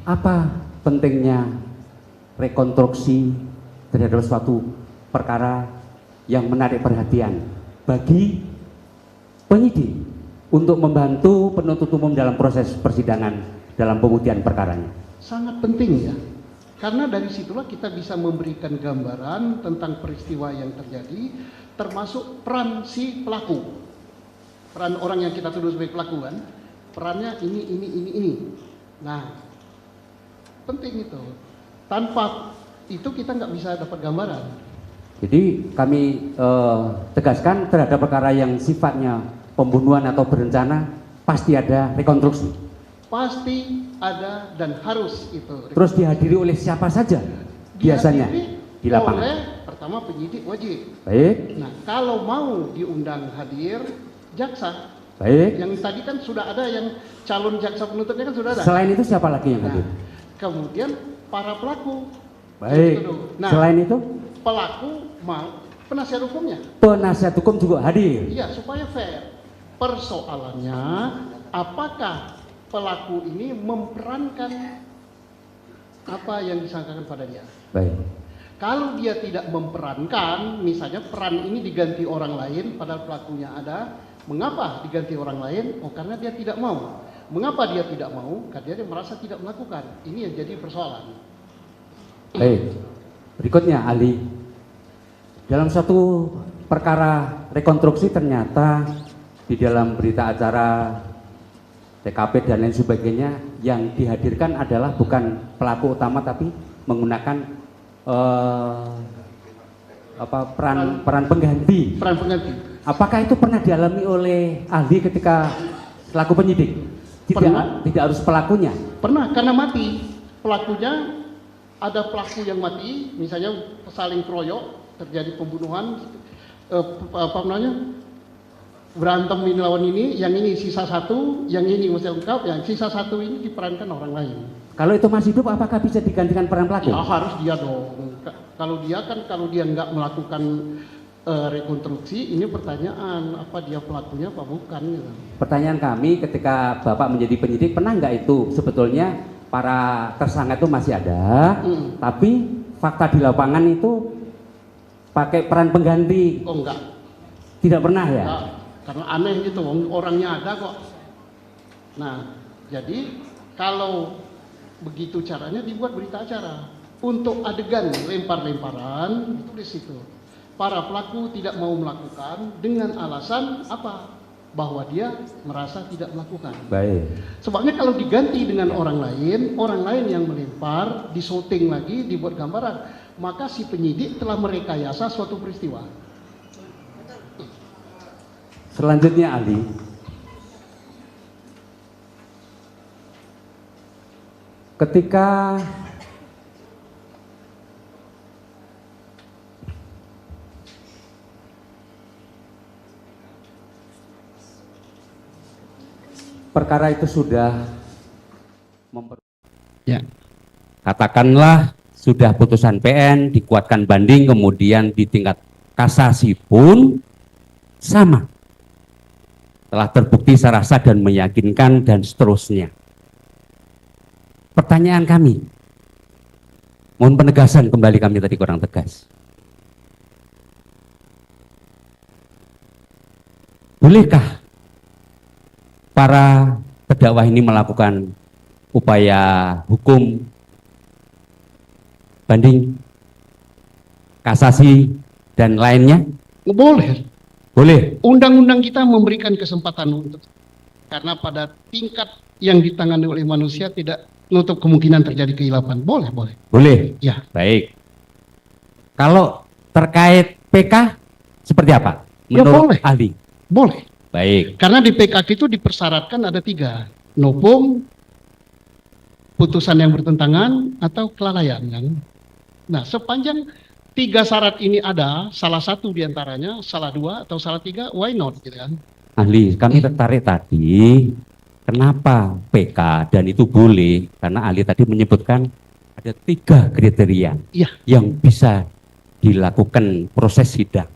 Apa pentingnya rekonstruksi terhadap suatu perkara yang menarik perhatian bagi penyidik untuk membantu penuntut umum dalam proses persidangan dalam pembuktian perkaranya? Sangat penting ya, karena dari situlah kita bisa memberikan gambaran tentang peristiwa yang terjadi, termasuk peran si pelaku, peran orang yang kita tuduh sebagai pelaku kan, perannya ini. Nah, penting itu. Tanpa itu kita nggak bisa dapat gambaran. Jadi kami tegaskan terhadap perkara yang sifatnya pembunuhan atau berencana pasti ada rekonstruksi. Pasti ada dan harus itu. Terus dihadiri oleh siapa saja biasanya di lapangan? Oleh pertama penyidik wajib. Baik. Nah, kalau mau diundang hadir jaksa. Baik. Yang tadi kan sudah ada yang calon jaksa penuntutnya kan sudah ada. Selain itu siapa lagi yang hadir? Kemudian para pelaku. Baik. Nah, selain itu pelaku mau penasihat hukumnya. Penasihat hukum juga hadir. Iya, supaya fair. Persoalannya apakah pelaku ini memperankan apa yang disangkakan pada dia. Baik. Kalau dia tidak memperankan, misalnya peran ini diganti orang lain, padahal pelakunya ada. Mengapa diganti orang lain? Oh, karena dia tidak mau. Mengapa dia tidak mau? Karena dia merasa tidak melakukan. Ini yang jadi persoalan. Baik. Berikutnya, Ali. Dalam satu perkara rekonstruksi ternyata di dalam berita acara TKP dan lain sebagainya yang dihadirkan adalah bukan pelaku utama tapi menggunakan peran pengganti. Peran pengganti. Apakah itu pernah dialami oleh ahli ketika selaku penyidik? Tidak harus pelakunya. Pernah, karena mati. Pelakunya ada pelaku yang mati, misalnya saling keroyok, terjadi pembunuhan, berantem ini lawan ini, yang ini sisa satu, yang ini masih lengkap, yang sisa satu ini diperankan orang lain. Kalau itu masih hidup, apakah bisa digantikan peran pelaku? Ya harus dia dong. Kalau dia nggak melakukan rekonstruksi, ini pertanyaan apa dia pelakunya apa bukan? Gitu. Pertanyaan kami ketika Bapak menjadi penyidik, pernah nggak itu sebetulnya para tersangka itu masih ada, tapi fakta di lapangan itu pakai peran pengganti? Oh enggak. Tidak pernah ya? Enggak. Karena aneh gitu, orangnya ada kok. Nah, jadi kalau begitu caranya dibuat berita acara. Untuk adegan lempar-lemparan, itu di situ. Para pelaku tidak mau melakukan dengan alasan apa? Bahwa dia merasa tidak melakukan. Baik. Sebabnya kalau diganti dengan orang lain yang melempar, disyuting lagi, dibuat gambaran, maka si penyidik telah merekayasa suatu peristiwa. Selanjutnya Ali, ketika perkara itu sudah katakanlah sudah putusan PN, dikuatkan banding, kemudian di tingkat kasasi pun sama, telah terbukti secara sah dan meyakinkan dan seterusnya. Pertanyaan kami, mohon penegasan kembali, kami tadi kurang tegas. Bolehkah para terdakwa ini melakukan upaya hukum banding, kasasi, dan lainnya? Boleh. Boleh. Undang-undang kita memberikan kesempatan untuk, karena pada tingkat yang ditangani oleh manusia tidak menutup kemungkinan terjadi kehilapan. Boleh. Boleh. Ya. Baik. Kalau terkait PK seperti apa? Ya, Menurut boleh. ahli? Boleh. Baik. Karena di PKK itu dipersyaratkan ada 3. Novum, putusan yang bertentangan, atau kelalaian. Kan? Nah, sepanjang 3 syarat ini ada, salah satu diantaranya, salah 2 atau salah 3, why not? Gitu kan? Ahli, kami tertarik tadi, kenapa PK dan itu boleh? Karena ahli tadi menyebutkan ada 3 kriteria Iya. yang bisa dilakukan proses sidang.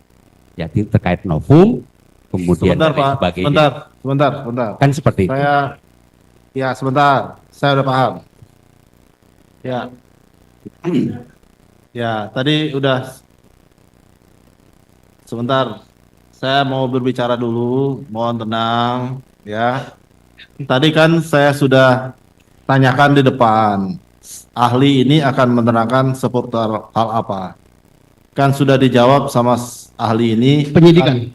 Jadi terkait novum, kemudian Sebentar Pak, sebagainya. sebentar. Kan seperti itu. Sebentar, saya udah paham. Ya. Ya, tadi udah sebentar. Saya mau berbicara dulu, mohon tenang ya. Tadi kan saya sudah tanyakan di depan. Ahli ini akan menerangkan seputar hal apa? Kan sudah dijawab sama ahli ini Penyidikan.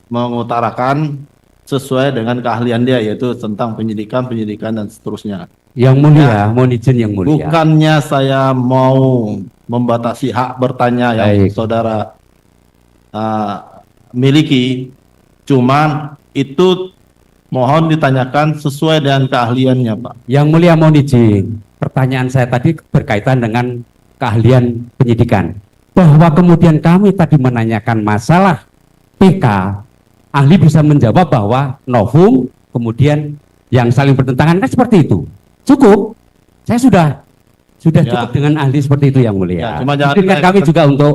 mengutarakan sesuai dengan keahlian dia, yaitu tentang penyidikan dan seterusnya. Yang mulia, mohon izin yang mulia. Bukannya saya mau membatasi hak bertanya yang Baik. saudara miliki, cuman itu mohon ditanyakan sesuai dengan keahliannya, Pak. Yang mulia mohon izin. Pertanyaan saya tadi berkaitan dengan keahlian penyidikan. Bahwa kemudian kami tadi menanyakan masalah PK, ahli bisa menjawab bahwa novum, kemudian yang saling bertentangan kan seperti itu. Cukup. Saya sudah Ya. cukup dengan ahli seperti itu yang mulia. Ya, cuma jangan Izinkan kami juga untuk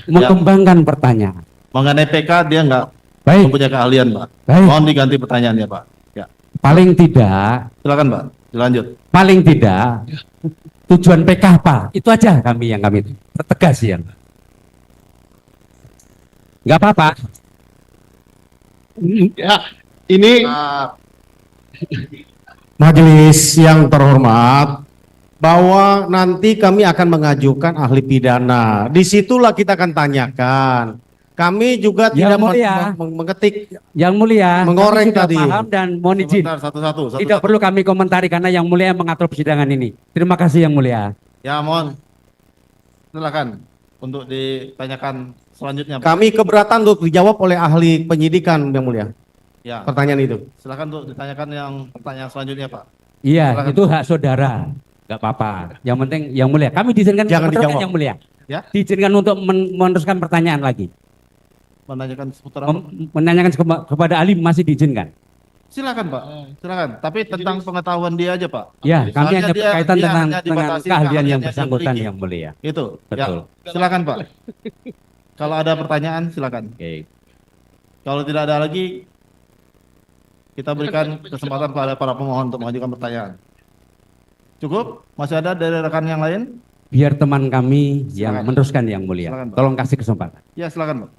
mengembangkan pertanyaan. Mengenai PK dia nggak Baik, mempunyai keahlian, Pak. baik. Mohon diganti pertanyaannya, Pak. Ya, Paling tidak, silakan, Pak. Dilanjut. paling tidak tujuan PK apa? Itu aja kami tegas ya. Nggak apa-apa. Ya, ini Majelis yang terhormat, bahwa nanti kami akan mengajukan ahli pidana. Disitulah kita akan tanyakan. Kami juga Yang tidak mulia. mengetik. Yang mulia, Mengoreng kami sudah tadi. paham dan mohon izin. Sebentar, satu-satu. Tidak perlu kami komentari karena yang mulia yang mengatur persidangan ini. Terima kasih yang mulia. Ya, mohon. Silakan untuk ditanyakan selanjutnya, Pak. Kami keberatan untuk dijawab oleh ahli penyidikan yang mulia. Ya, Pertanyaan itu. silakan untuk ditanyakan yang pertanyaan selanjutnya, Pak. Iya, Silakan. itu hak saudara. Nggak apa-apa. Yang penting yang mulia. Kami diizinkan Jangan meneruskan dijawab. yang mulia. Ya, Diizinkan untuk meneruskan pertanyaan lagi. menanyakan seputar apa? Menanyakan kepada ahli masih diizinkan. Silakan, Pak. Silakan. Tapi tentang pengetahuan dia aja, Pak. Ya, kami Soalnya hanya dia- berkaitan dia dengan hanya dibatasi keahlian yang keahliannya bersangkutan miliki. yang mulia. Itu. Betul. Ya, silakan, Pak. Kalau ada pertanyaan, silakan. Oke. Kalau tidak ada lagi, kita berikan kesempatan kepada para pemohon untuk mengajukan pertanyaan. Cukup? Masih ada dari rekan yang lain? Biar teman kami yang Silakan. meneruskan yang mulia. Silakan, Pak. Tolong kasih kesempatan. Ya, silakan, Pak.